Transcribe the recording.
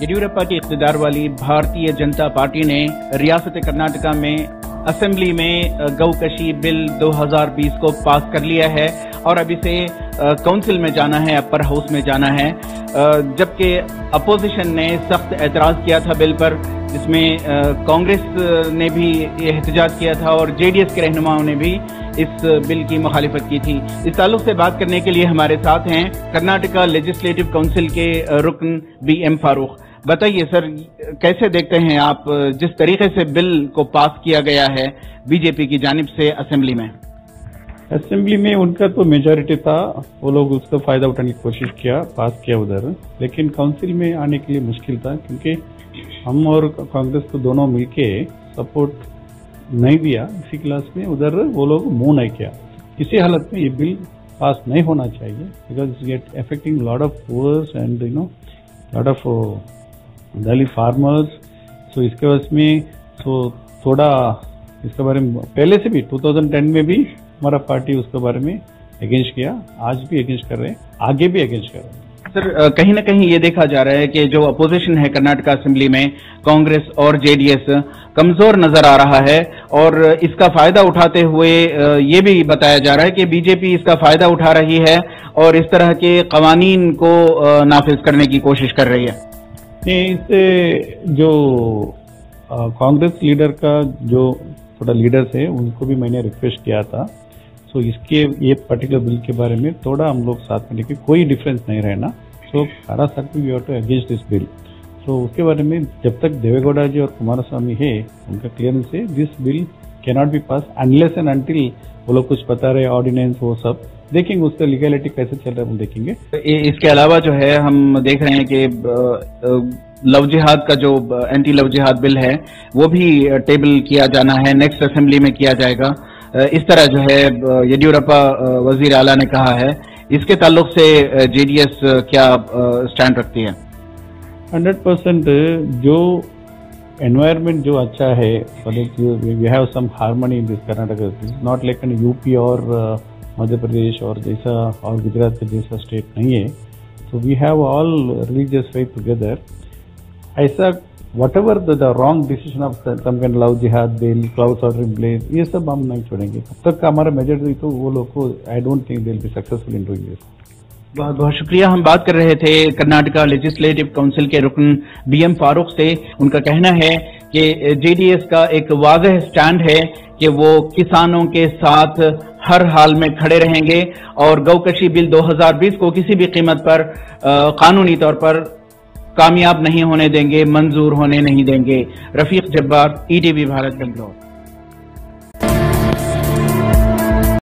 येडियुरप्पा की इक़्तिदार वाली भारतीय जनता पार्टी ने रियासत कर्नाटका में असेंबली में गौकशी बिल 2020 को पास कर लिया है और अब इसे काउंसिल में जाना है, अपर हाउस में जाना है। जबकि अपोजिशन ने सख्त एतराज किया था बिल पर, जिसमें कांग्रेस ने भी एहतजाज किया था और जेडीएस के रहनुमाओं ने भी इस बिल की मुखालिफत की थी। इस ताल्लुक से बात करने के लिए हमारे साथ हैं कर्नाटका लेजिस्लेटिव काउंसिल के रुकन BM फारूक। बताइए सर, कैसे देखते हैं आप जिस तरीके से बिल को पास किया गया है बीजेपी की जानिब से असेंबली में? असेंबली में उनका तो मेजॉरिटी था, वो लोग उसका फायदा उठाने की कोशिश किया, पास किया उधर, लेकिन काउंसिल में आने के लिए मुश्किल था क्योंकि हम और कांग्रेस को दोनों मिलके सपोर्ट नहीं दिया। इसी क्लास में उधर वो लोग मूव नहीं किया। किसी हालत में ये बिल पास नहीं होना चाहिए because it affecting lot of poors and lot of Dalit farmers. So इसके वजह में थोड़ा इसके बारे में पहले से भी 2010 में भी हमारा पार्टी उसके बारे में अगेंस्ट किया, आज भी अगेंस्ट कर रहे हैं, आगे भी अगेंस्ट कर रहे हैं। सर, कहीं ना कहीं ये देखा जा रहा है कि जो अपोजिशन है कर्नाटका असेंबली में, कांग्रेस और जेडीएस कमजोर नजर आ रहा है और इसका फायदा उठाते हुए ये भी बताया जा रहा है कि बीजेपी इसका फायदा उठा रही है और इस तरह के कवानीन को नाफिज करने की कोशिश कर रही है। इससे जो कांग्रेस लीडर का जो थोड़ा लीडर्स है उनको भी मैंने रिक्वेस्ट किया था। सो इसके ये पर्टिकुलर बिल के बारे में थोड़ा हम लोग साथ में लेके कोई डिफरेंस नहीं रहना। सो सारा सकती we have to against this bill. So उसके बारे में जब तक देवेगौड़ा जी और कुमारस्वामी है उनका क्लियरेंस है, this bill can not be pass unless and until वो लोग कुछ बता रहे ऑर्डिनेंस वो सब देखेंगे, उसका लीगैलिटी कैसे चल रहा है वो देखेंगे। इसके अलावा जो है हम देख रहे हैं कि लव जिहाद का जो एंटी लव जिहाद बिल है वो भी टेबल किया जाना है, नेक्स्ट असेंबली में किया जाएगा। इस तरह जो है येडियुरप्पा वजीर आला ने कहा है। इसके ताल्लुक से जेडीएस क्या स्टैंड रखती है? 100% जो एनवायरमेंट जो अच्छा है, we have some harmony in this Karnataka, is not like an UP और मध्य प्रदेश और जैसा और गुजरात का जैसा स्टेट नहीं है। So we have all religious faith together. ऐसा whatever the wrong decision of some kind of love jihad bill, clause order in place, ये सब हम नहीं छोड़ेंगे तब तक हमारा मेजॉरिटी तो वो लोग को I don't think they will be successful in doing this. बहुत बहुत शुक्रिया। हम बात कर रहे थे कर्नाटका लेजिस्लेटिव काउंसिल के रुकन BM फारूक से। उनका कहना है कि जेडीएस का एक वाज़ेह स्टैंड है कि वो किसानों के साथ हर हाल में खड़े रहेंगे और गौकशी बिल 2020 को किसी भी कीमत पर कानूनी तौर पर कामयाब नहीं होने देंगे, मंजूर होने नहीं देंगे। रफीक जब्बार, ETV भारत, बेंगलोर।